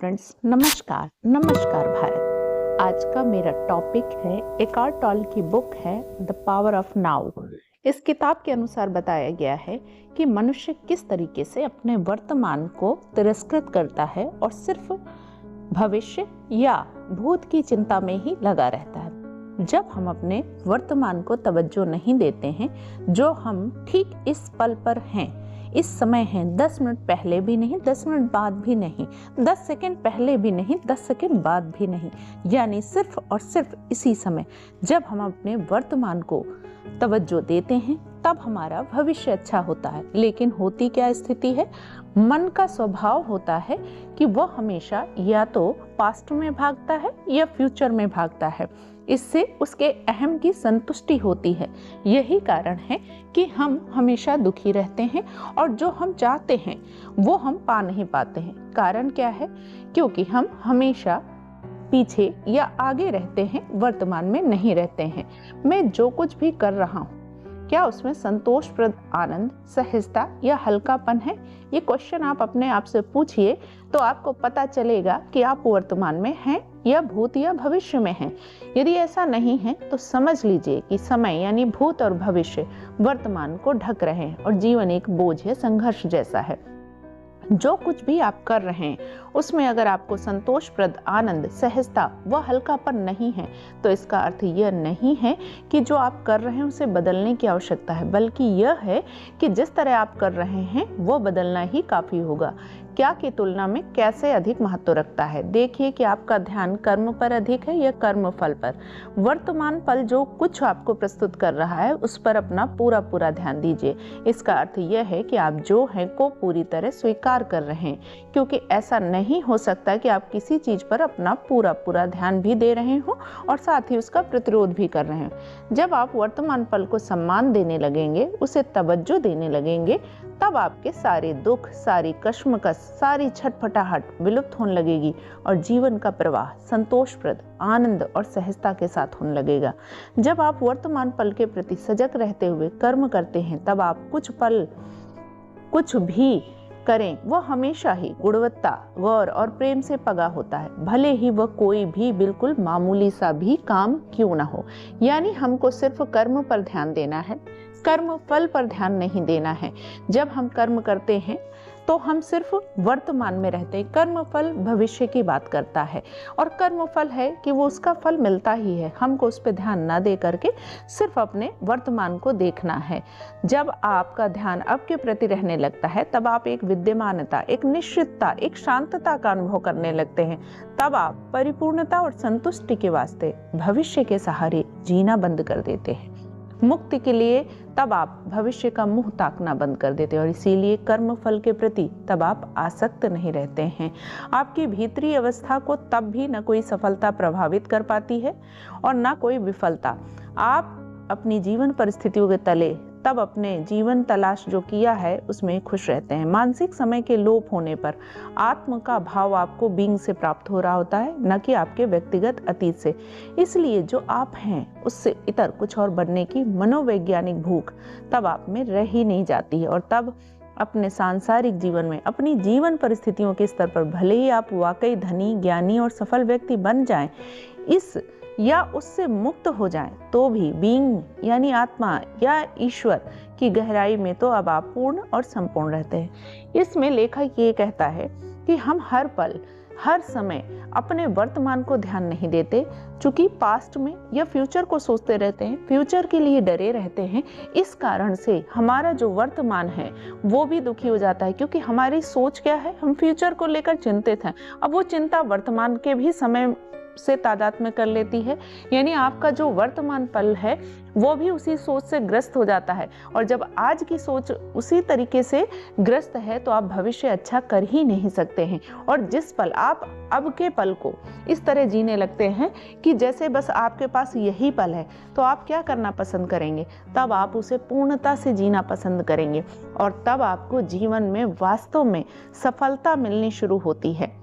Friends, नमस्कार नमस्कार भारत। आज का मेरा टॉपिक है एकार्ट टॉल की बुक है द पावर ऑफ नाउ। इस किताब के अनुसार बताया गया है कि मनुष्य किस तरीके से अपने वर्तमान को तिरस्कृत करता है और सिर्फ भविष्य या भूत की चिंता में ही लगा रहता है। जब हम अपने वर्तमान को तवज्जो नहीं देते हैं, जो हम ठीक इस पल पर हैं, इस समय है, 10 मिनट पहले भी नहीं, 10 मिनट बाद भी नहीं, 10 सेकंड पहले भी नहीं, 10 सेकंड बाद भी नहीं, यानी सिर्फ और सिर्फ इसी समय जब हम अपने वर्तमान को तवज्जो देते हैं तब हमारा भविष्य अच्छा होता है। लेकिन होती क्या स्थिति है, मन का स्वभाव होता है कि वह हमेशा या तो पास्ट में भागता है या फ्यूचर में भागता है। इससे उसके अहम की संतुष्टि होती है। यही कारण है कि हम हमेशा दुखी रहते हैं और जो हम चाहते हैं वो हम पा नहीं पाते हैं। कारण क्या है? क्योंकि हम हमेशा पीछे या आगे रहते हैं, वर्तमान में नहीं रहते हैं। मैं जो कुछ भी कर रहा हूँ, क्या उसमें संतोषप्रद आनंद, सहजता या हल्कापन है? ये क्वेश्चन आप अपने आप से पूछिए तो आपको पता चलेगा कि आप वर्तमान में हैं या भूत या भविष्य में हैं। यदि ऐसा नहीं है तो समझ लीजिए कि समय यानी भूत और भविष्य वर्तमान को ढक रहे हैं और जीवन एक बोझ है, संघर्ष जैसा है। जो कुछ भी आप कर रहे हैं उसमें अगर आपको संतोषप्रद आनंद, सहजता व हल्कापन नहीं है तो इसका अर्थ यह नहीं है कि जो आप कर रहे हैं उसे बदलने की आवश्यकता है, बल्कि यह है कि जिस तरह आप कर रहे हैं वो बदलना ही काफी होगा। क्या की तुलना में कैसे अधिक महत्व रखता है? देखिए कि आपका ध्यान कर्म पर अधिक है या कर्म फल पर। वर्तमान पल जो कुछ आपको प्रस्तुत कर रहा है उस पर अपना पूरा ध्यान दीजिए। इसका अर्थ यह है कि आप जो हैं को पूरी तरह स्वीकार कर रहे हैं, क्योंकि ऐसा नहीं हो सकता कि आप किसी चीज पर अपना पूरा ध्यान भी दे रहे हो और साथ ही उसका प्रतिरोध भी कर रहे हैं। जब आप वर्तमान पल को सम्मान देने लगेंगे, उसे तवज्जो देने लगेंगे, तब आपके सारे दुख, सारी कश्मकश, सारी छटपटाहट विलुप्त होने लगेगी और जीवन का प्रवाह संतोषप्रद आनंद और सहजता के साथ होने लगेगा। जब आप वर्तमान पल के प्रति सजग रहते हुए कर्म करते हैं, तब आप कुछ भी करें वह हमेशा ही गुणवत्ता, गौर और प्रेम से पगा होता है, भले ही वह कोई भी बिल्कुल मामूली सा भी काम क्यों ना हो। यानी हमको सिर्फ कर्म पर ध्यान देना है, कर्म फल पर ध्यान नहीं देना है। जब हम कर्म करते हैं तो हम सिर्फ वर्तमान में रहते हैं। कर्म फल भविष्य की बात करता है और कर्म फल है कि वो उसका फल मिलता ही है। हमको उस पर ध्यान ना दे करके सिर्फ अपने वर्तमान को देखना है। जब आपका ध्यान अब के प्रति रहने लगता है तब आप एक विद्यमानता, एक निश्चितता, एक शांतता का अनुभव करने लगते हैं। तब आप परिपूर्णता और संतुष्टि के वास्ते भविष्य के सहारे जीना बंद कर देते हैं। मुक्ति के लिए तब आप भविष्य का मुंह ताकना बंद कर देते हैं और इसीलिए कर्म फल के प्रति तब आप आसक्त नहीं रहते हैं। आपकी भीतरी अवस्था को तब भी न कोई सफलता प्रभावित कर पाती है और न कोई विफलता। आप अपनी जीवन परिस्थितियों के तले तब अपने जीवन तलाश जो किया है उसमें खुश रहते हैं। मानसिक समय के लोप होने पर आत्म का भाव आपको बीइंग से प्राप्त हो रहा होता है, न कि आपके व्यक्तिगत अतीत से। इसलिए जो आप हैं उससे इतर कुछ और बनने की मनोवैज्ञानिक भूख तब आप में रह ही नहीं जाती है और तब अपने सांसारिक जीवन में, अपनी जीवन परिस्थितियों के स्तर पर भले ही आप वाकई धनी, ज्ञानी और सफल व्यक्ति बन जाएं, इस या उससे मुक्त हो जाएं, तो भी बीइंग यानी आत्मा या ईश्वर की गहराई में तो अब आप पूर्ण और संपूर्ण रहते हैं। इसमें लेखक ये कहता है कि हम हर पल, हर समय अपने वर्तमान को ध्यान नहीं देते, चूंकि पास्ट में या फ्यूचर को सोचते रहते हैं, फ्यूचर के लिए डरे रहते हैं। इस कारण से हमारा जो वर्तमान है वो भी दुखी हो जाता है, क्योंकि हमारी सोच क्या है, हम फ्यूचर को लेकर चिंतित हैं। अब वो चिंता वर्तमान के भी समय से तादाद में कर लेती है, यानी आपका जो वर्तमान पल है वो भी उसी सोच से ग्रस्त हो जाता है। और जब आज की सोच उसी तरीके से ग्रस्त है तो आप भविष्य अच्छा कर ही नहीं सकते हैं। और जिस पल आप अब के पल को इस तरह जीने लगते हैं कि जैसे बस आपके पास यही पल है, तो आप क्या करना पसंद करेंगे? तब आप उसे पूर्णता से जीना पसंद करेंगे और तब आपको जीवन में वास्तव में सफलता मिलनी शुरू होती है।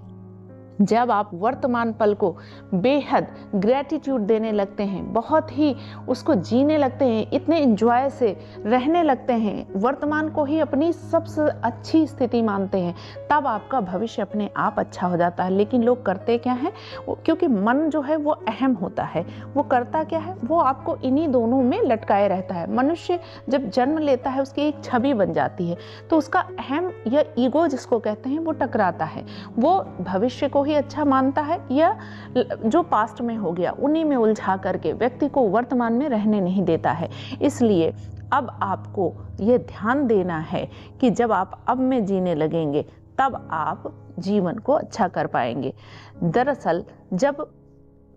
जब आप वर्तमान पल को बेहद ग्रेटिट्यूड देने लगते हैं, बहुत ही उसको जीने लगते हैं, इतने एंजॉय से रहने लगते हैं, वर्तमान को ही अपनी सबसे अच्छी स्थिति मानते हैं, तब आपका भविष्य अपने आप अच्छा हो जाता है। लेकिन लोग करते क्या हैं, क्योंकि मन जो है वो अहम होता है, वो करता क्या है, वो आपको इन्हीं दोनों में लटकाए रहता है। मनुष्य जब जन्म लेता है उसकी एक छवि बन जाती है, तो उसका अहम या ईगो जिसको कहते हैं वो टकराता है। वो भविष्य को ही अच्छा मानता है या जो पास्ट में हो गया उन्हीं में उलझा करके व्यक्ति को वर्तमान में रहने नहीं देता है। इसलिए अब आपको ये ध्यान देना है कि जब आप अब में जीने लगेंगे तब आप जीवन को अच्छा कर पाएंगे। दरअसल जब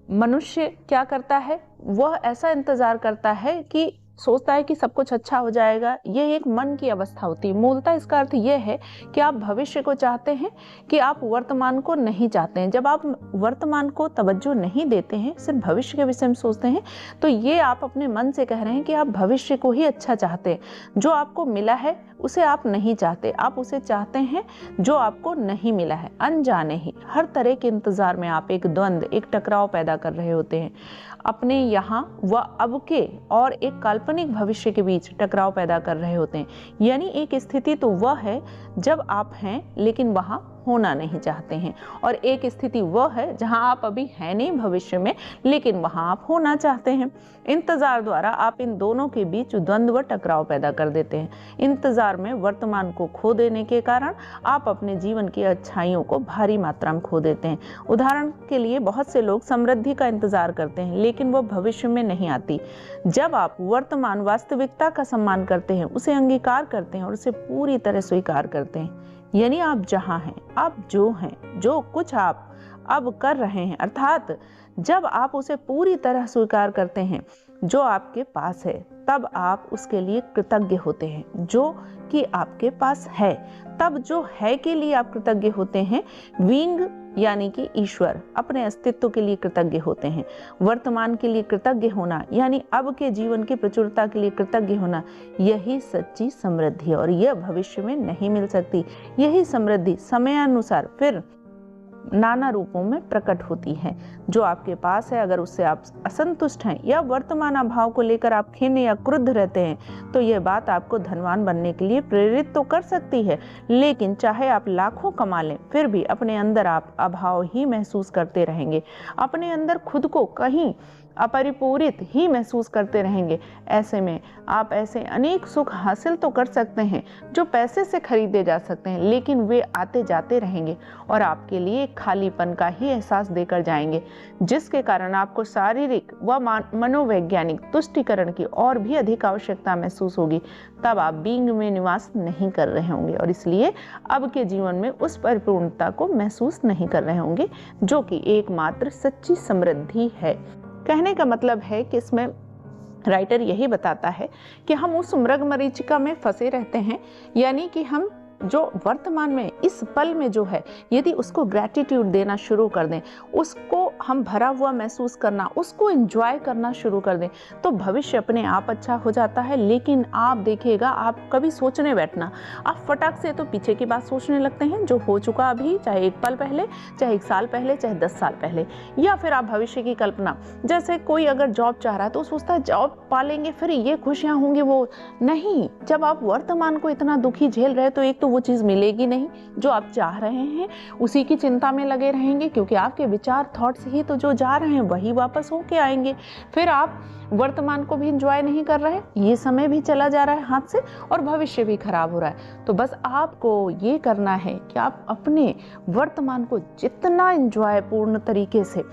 मनुष्य क्या करता है, वह ऐसा इंतजार करता है कि सोचता है कि सब कुछ अच्छा हो जाएगा, ये एक मन की अवस्था होती है। मूलतः इसका अर्थ यह है कि आप भविष्य को चाहते हैं कि आप वर्तमान को नहीं चाहते हैं। जब आप वर्तमान को तवज्जो नहीं देते हैं, सिर्फ भविष्य के विषय में सोचते हैं, तो ये आप अपने मन से कह रहे हैं कि आप भविष्य को ही अच्छा चाहते हैं। जो आपको मिला है उसे आप नहीं चाहते, आप उसे चाहते हैं जो आपको नहीं मिला है। अनजाने ही हर तरह के इंतजार में आप एक द्वंद्व, एक टकराव पैदा कर रहे होते हैं। अपने यहाँ व अब के और एक काल्पनिक भविष्य के बीच टकराव पैदा कर रहे होते हैं। यानी एक स्थिति तो वह है जब आप हैं लेकिन वहाँ होना नहीं चाहते हैं, और एक स्थिति वह है जहां आप अभी हैं नहीं भविष्य में, लेकिन वहां आप होना चाहते हैं। इंतजार द्वारा आप इन दोनों के बीच द्वंद्व व टकराव पैदा कर देते हैं। इंतजार में वर्तमान को खो देने के कारण आप अपने जीवन की अच्छाइयों को भारी मात्रा में खो देते हैं। उदाहरण के लिए बहुत से लोग समृद्धि का इंतजार करते हैं लेकिन वह भविष्य में नहीं आती। जब आप वर्तमान वास्तविकता का सम्मान करते हैं, उसे अंगीकार करते हैं और उसे पूरी तरह स्वीकार करते हैं, यानी आप जहां हैं, आप जो हैं, जो कुछ आप अब कर रहे हैं, अर्थात जब आप उसे पूरी तरह स्वीकार करते हैं जो आपके पास है, तब आप उसके लिए कृतज्ञ होते हैं जो कि आपके पास है। तब जो है के लिए आप कृतज्ञ होते हैं, बीइंग यानी कि ईश्वर, अपने अस्तित्व के लिए कृतज्ञ होते हैं। वर्तमान के लिए कृतज्ञ होना यानी अब के जीवन की प्रचुरता के लिए कृतज्ञ होना, यही सच्ची समृद्धि है और यह भविष्य में नहीं मिल सकती। यही समृद्धि समयानुसार फिर नाना रूपों में प्रकट होती है। जो आपके पास है, अगर उससे आप असंतुष्ट हैं या वर्तमान अभाव को लेकर आप खिन्न या क्रुद्ध रहते हैं, तो यह बात आपको धनवान बनने के लिए प्रेरित तो कर सकती है, लेकिन चाहे आप लाखों कमा लें, फिर भी अपने अंदर आप अभाव ही महसूस करते रहेंगे। अपने अंदर खुद को कहीं अपरिपूरित ही महसूस करते रहेंगे। ऐसे में आप ऐसे अनेक सुख हासिल तो कर सकते हैं जो पैसे से खरीदे जा सकते हैं, लेकिन वे आते जाते रहेंगे और आपके लिए खालीपन का ही एहसास देकर जाएंगे, जिसके कारण आपको शारीरिक व मनोवैज्ञानिक तुष्टिकरण की और भी अधिक आवश्यकता महसूस होगी। तब आप बीइंग में निवास नहीं कर रहे होंगे और इसलिए अब के जीवन में उस परिपूर्णता को महसूस नहीं कर रहे होंगे जो कि एकमात्र सच्ची समृद्धि है। कहने का मतलब है कि इसमें राइटर यही बताता है कि हम उस मृगमरीचिका में फंसे रहते हैं, यानी कि हम जो वर्तमान में इस पल में जो है, यदि उसको ग्रैटिट्यूड देना शुरू कर दें, उसको हम भरा हुआ महसूस करना, उसको एंजॉय करना शुरू कर दें, तो भविष्य अपने आप अच्छा हो जाता है। लेकिन आप देखिएगा, आप कभी सोचने बैठना, आप फटाक से तो पीछे की बात सोचने लगते हैं जो हो चुका अभी, चाहे एक पल पहले, चाहे 1 साल पहले, चाहे 10 साल पहले, या फिर आप भविष्य की कल्पना। जैसे कोई अगर जॉब चाह रहा है तो सोचता है जॉब पालेंगे फिर ये खुशियां होंगी, वो नहीं। जब आप वर्तमान को इतना दुखी झेल रहे तो एक तो वो चीज मिलेगी नहीं जो आप चाह रहे हैं, उसी की चिंता में लगे रहेंगे, क्योंकि आपके विचार थॉट्स ही तो जो जा रहे हैं वही वापस होके आएंगे। फिर आप वर्तमान को भी एंजॉय नहीं कर रहे, ये समय भी चला जा रहा है हाथ से और भविष्य भी खराब हो रहा है। तो बस आपको ये करना है कि आप अपने वर्तमान को जितना एंजॉय पूर्ण तरीके से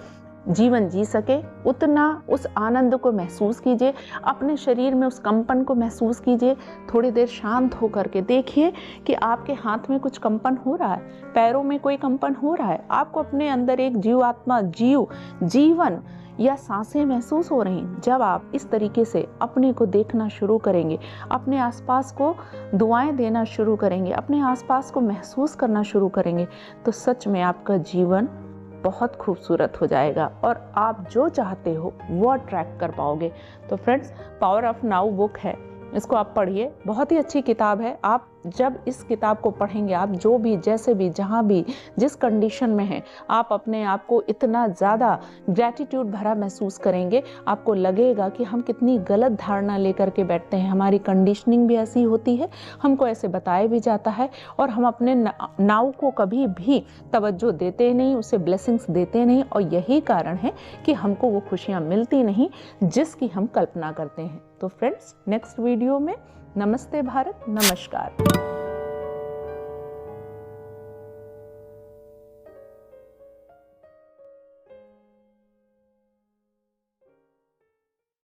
जीवन जी सके, उतना उस आनंद को महसूस कीजिए, अपने शरीर में उस कंपन को महसूस कीजिए। थोड़ी देर शांत होकर के देखिए कि आपके हाथ में कुछ कंपन हो रहा है, पैरों में कोई कंपन हो रहा है, आपको अपने अंदर एक जीवात्मा, जीवन या सांसें महसूस हो रही हैं। जब आप इस तरीके से अपने को देखना शुरू करेंगे, अपने आसपास को दुआएं देना शुरू करेंगे, अपने आसपास को महसूस करना शुरू करेंगे, तो सच में आपका जीवन बहुत खूबसूरत हो जाएगा और आप जो चाहते हो वो अट्रैक्ट कर पाओगे। तो friends, power of now book है, इसको आप पढ़िए, बहुत ही अच्छी किताब है। आप जब इस किताब को पढ़ेंगे आप, जो भी जैसे भी जहाँ भी जिस कंडीशन में हैं, आप अपने आप को इतना ज़्यादा ग्रैटिट्यूड भरा महसूस करेंगे। आपको लगेगा कि हम कितनी गलत धारणा लेकर के बैठते हैं, हमारी कंडीशनिंग भी ऐसी होती है, हमको ऐसे बताया भी जाता है और हम अपने नाव को कभी भी तवज्जो देते नहीं, उसे ब्लेसिंग्स देते नहीं, और यही कारण है कि हमको वो खुशियाँ मिलती नहीं जिसकी हम कल्पना करते हैं। तो फ्रेंड्स, नेक्स्ट वीडियो में नमस्ते भारत, नमस्कार।